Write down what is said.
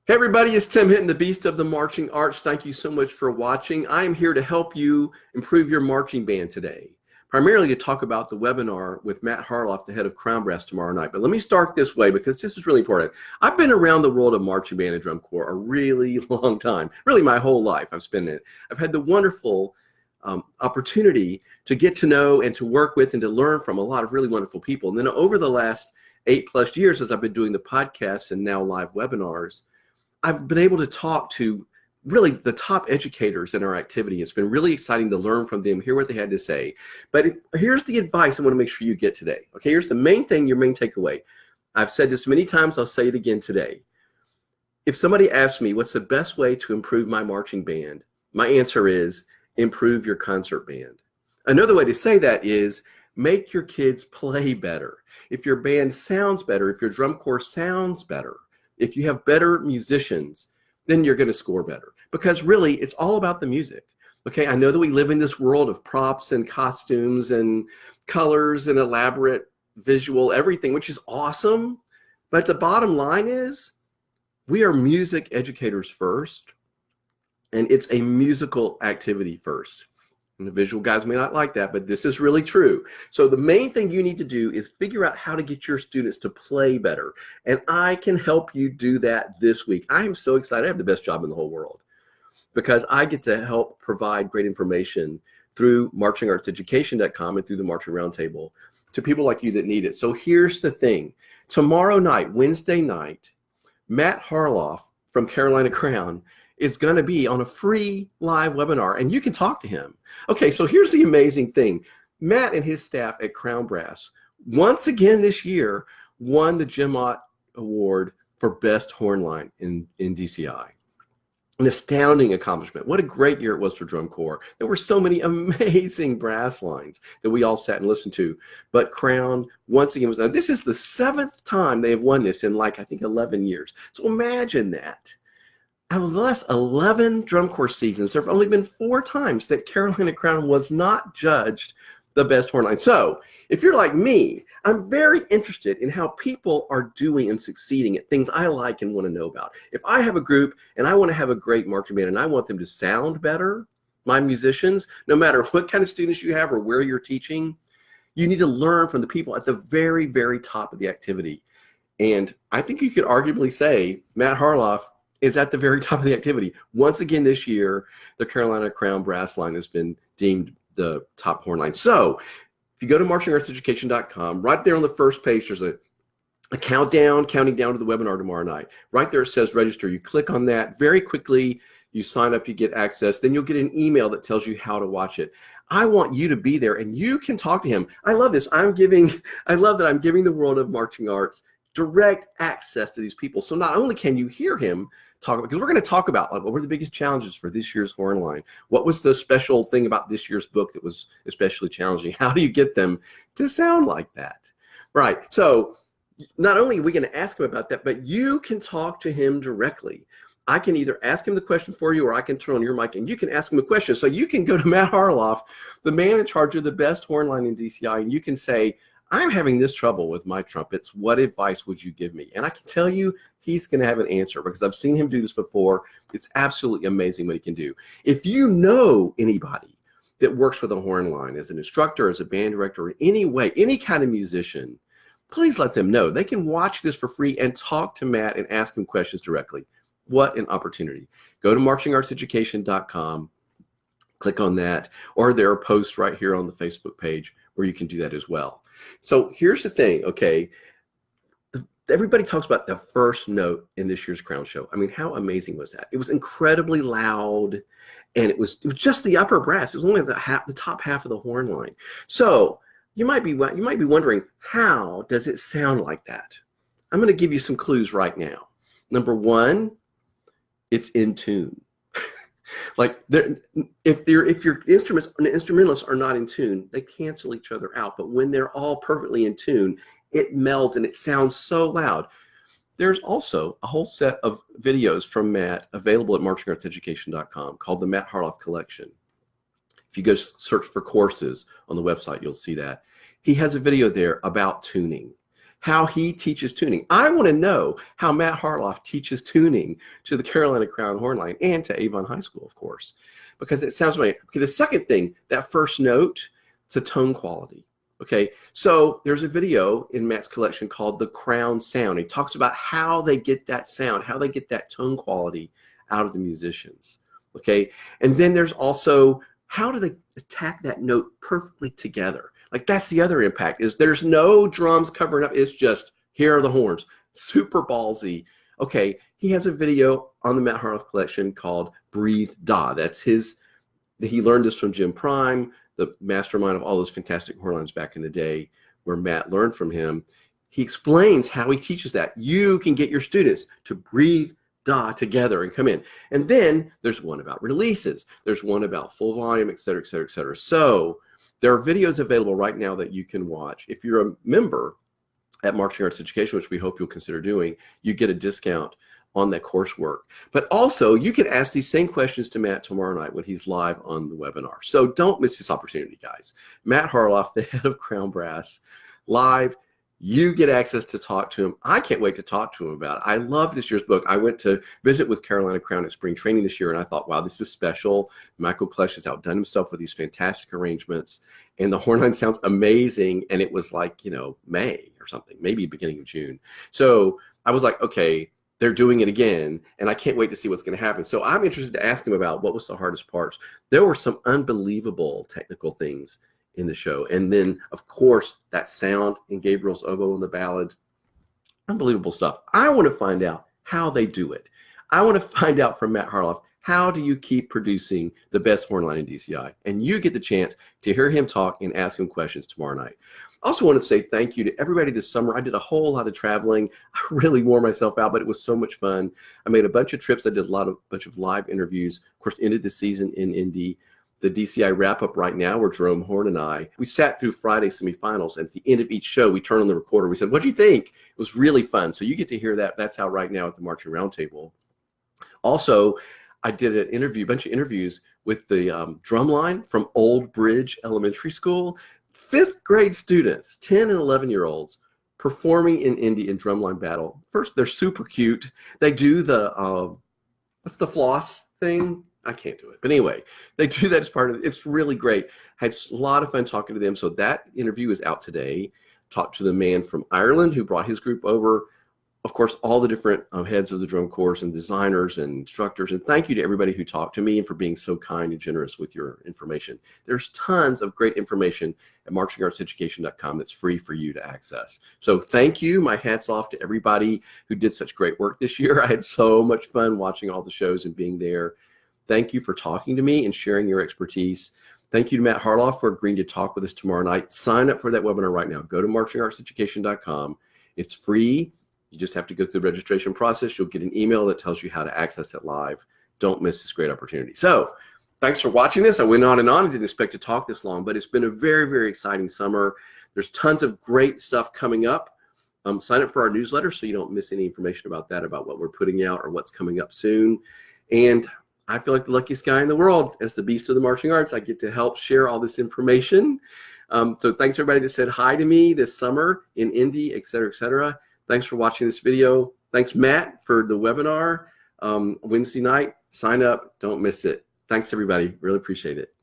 Hey everybody, it's Tim Hinton, the Beast of the Marching Arts. Thank you so much for watching. I am here to help you improve your marching band today, primarily to talk about the webinar with Matt Harloff, the head of CrownBrass, tomorrow night. But let me start this way because this is really important. I've been around the world of marching band and drum corps a really long time, really my whole life I've spent in it. I've had the wonderful opportunity to get to know and to work with and to learn from a lot of really wonderful people. And then over the last 8+ years, as I've been doing the podcasts and now live webinars, I've been able to talk to really the top educators in our activity. It's been really exciting to learn from them, hear what they had to say. But here's the advice I want to make sure you get today. Okay, here's the main thing, your main takeaway. I've said this many times, I'll say it again today. If somebody asks me what's the best way to improve my marching band, my answer is improve your concert band. Another way to say that is make your kids play better. If your band sounds better, if your drum corps sounds better, if you have better musicians, then you're going to score better, because really it's all about the music. Okay, I know that we live in this world of props and costumes and colors and elaborate visual everything, which is awesome, but the bottom line is we are music educators first, and it's a musical activity first. And the visual guys may not like that, but this is really true. So the main thing you need to do is figure out how to get your students to play better. And I can help you do that this week. I am so excited. I have the best job in the whole world because I get to help provide great information through marchingartseducation.com and through the Marching Roundtable to people like you that need it. So here's the thing. Tomorrow night, Wednesday night, Matt Harloff from Carolina Crown is going to be on a free live webinar, and you can talk to him. Okay, so here's the amazing thing. Matt and his staff at CrownBrass, once again this year, won the Jim Ott Award for Best Horn Line in DCI. An astounding accomplishment. What a great year it was for drum corps. There were so many amazing brass lines that we all sat and listened to. But Crown, once again, this is the 7th time they have won this in I think 11 years. So imagine that. Out of the last 11 drum corps seasons, there have only been 4 times that Carolina Crown was not judged the best horn line. So if you're like me, I'm very interested in how people are doing and succeeding at things I like and want to know about. If I have a group and I want to have a great marching band and I want them to sound better, my musicians, no matter what kind of students you have or where you're teaching, you need to learn from the people at the very, very top of the activity. And I think you could arguably say Matt Harloff is at the very top of the activity. Once again this year, the Carolina Crown brass line has been deemed the top horn line. So if you go to marchingartseducation.com, right there on the first page, there's a countdown, counting down to the webinar tomorrow night. Right there it says register. You click on that. Very quickly, you sign up, you get access. Then you'll get an email that tells you how to watch it. I want you to be there, and you can talk to him. I love this. I love that I'm giving the world of marching arts direct access to these people. So not only can you hear him talk, because we're going to talk about what were the biggest challenges for this year's horn line. What was the special thing about this year's book that was especially challenging? How do you get them to sound like that? Right. So not only are we going to ask him about that, but you can talk to him directly. I can either ask him the question for you, or I can turn on your mic and you can ask him a question. So you can go to Matt Harloff, the man in charge of the best horn line in DCI, and you can say, I'm having this trouble with my trumpets. What advice would you give me? And I can tell you he's going to have an answer, because I've seen him do this before. It's absolutely amazing what he can do. If you know anybody that works with a horn line as an instructor, as a band director, in any way, any kind of musician, please let them know. They can watch this for free and talk to Matt and ask him questions directly. What an opportunity. Go to marchingartseducation.com, click on that, or there are posts right here on the Facebook page where you can do that as well. So here's the thing, okay? Everybody talks about the first note in this year's Crown Show. I mean, how amazing was that? It was incredibly loud, and it was just the upper brass. It was only the top half of the horn line. So you might be wondering, how does it sound like that? I'm going to give you some clues right now. Number one, it's in tune. Like if your instruments and instrumentalists are not in tune, they cancel each other out. But when they're all perfectly in tune, it melds and it sounds so loud. There's also a whole set of videos from Matt available at marchingartseducation.com called the Matt Harloff Collection. If you go search for courses on the website, you'll see that. He has a video there about tuning. how he teaches tuning. I want to know how Matt Harloff teaches tuning to the Carolina Crown Horn Line and to Avon High School, of course, because it sounds like, okay, the second thing, that first note, it's a tone quality. Okay, so there's a video in Matt's collection called The Crown Sound. He talks about how they get that sound, how they get that tone quality out of the musicians. Okay, and then there's also how do they attack that note perfectly together? Like that's the other impact, is there's no drums covering up. It's just, here are the horns. Super ballsy. Okay, he has a video on the Matt Harloff collection called Breathe Da. That's his, he learned this from Jim Prime, the mastermind of all those fantastic horn lines back in the day, where Matt learned from him. He explains how he teaches that. You can get your students to breathe da together and come in. And then there's one about releases. There's one about full volume, et cetera, et cetera, et cetera. So there are videos available right now that you can watch. If you're a member at Marching Arts Education, which we hope you'll consider doing, you get a discount on that coursework. But also, you can ask these same questions to Matt tomorrow night when he's live on the webinar. So don't miss this opportunity, guys. Matt Harloff, the head of CrownBrass, live. You get access to talk to him. I can't wait to talk to him about it. I love this year's book. I went to visit with Carolina Crown at spring training this year, and I thought, wow, this is special. Michael Klesch has outdone himself with these fantastic arrangements, and the horn line sounds amazing, and it was like, you know, May or something, maybe beginning of June. So I was like, okay, they're doing it again, and I can't wait to see what's going to happen. So I'm interested to ask him about what was the hardest parts. There were some unbelievable technical things in the show. And then, of course, that sound in Gabriel's oboe in the ballad, unbelievable stuff. I want to find out how they do it. I want to find out from Matt Harloff, how do you keep producing the best horn line in DCI? And you get the chance to hear him talk and ask him questions tomorrow night. I also want to say thank you to everybody this summer. I did a whole lot of traveling. I really wore myself out, but it was so much fun. I made a bunch of trips. I did a bunch of live interviews. Of course, ended the season in Indy. The DCI wrap-up right now, where Jerome Horn and I, we sat through Friday semifinals, and at the end of each show, we turned on the recorder. We said, what'd you think? It was really fun. So you get to hear that. That's out right now at the Marching Roundtable. Also, I did an interview, a bunch of interviews with the drum line from Old Bridge Elementary School. 5th grade students, 10 and 11-year-olds, performing in Indy in drumline battle. First, they're super cute. They do the, what's the floss thing? I can't do it. But anyway, they do that as part of it. It's really great. I had a lot of fun talking to them. So that interview is out today. Talked to the man from Ireland who brought his group over. Of course, all the different heads of the drum corps and designers and instructors. And thank you to everybody who talked to me and for being so kind and generous with your information. There's tons of great information at marchingartseducation.com that's free for you to access. So thank you. My hat's off to everybody who did such great work this year. I had so much fun watching all the shows and being there. Thank you for talking to me and sharing your expertise. Thank you to Matt Harloff for agreeing to talk with us tomorrow night. Sign up for that webinar right now. Go to marchingartseducation.com. It's free. You just have to go through the registration process. You'll get an email that tells you how to access it live. Don't miss this great opportunity. So thanks for watching this. I went on and on. I didn't expect to talk this long, but it's been a very, very exciting summer. There's tons of great stuff coming up. Sign up for our newsletter so you don't miss any information about that, about what we're putting out or what's coming up soon. And I feel like the luckiest guy in the world. As the beast of the marching arts, I get to help share all this information. So thanks everybody that said hi to me this summer in Indy, et cetera, et cetera. Thanks for watching this video. Thanks, Matt, for the webinar Wednesday night. Sign up. Don't miss it. Thanks, everybody. Really appreciate it.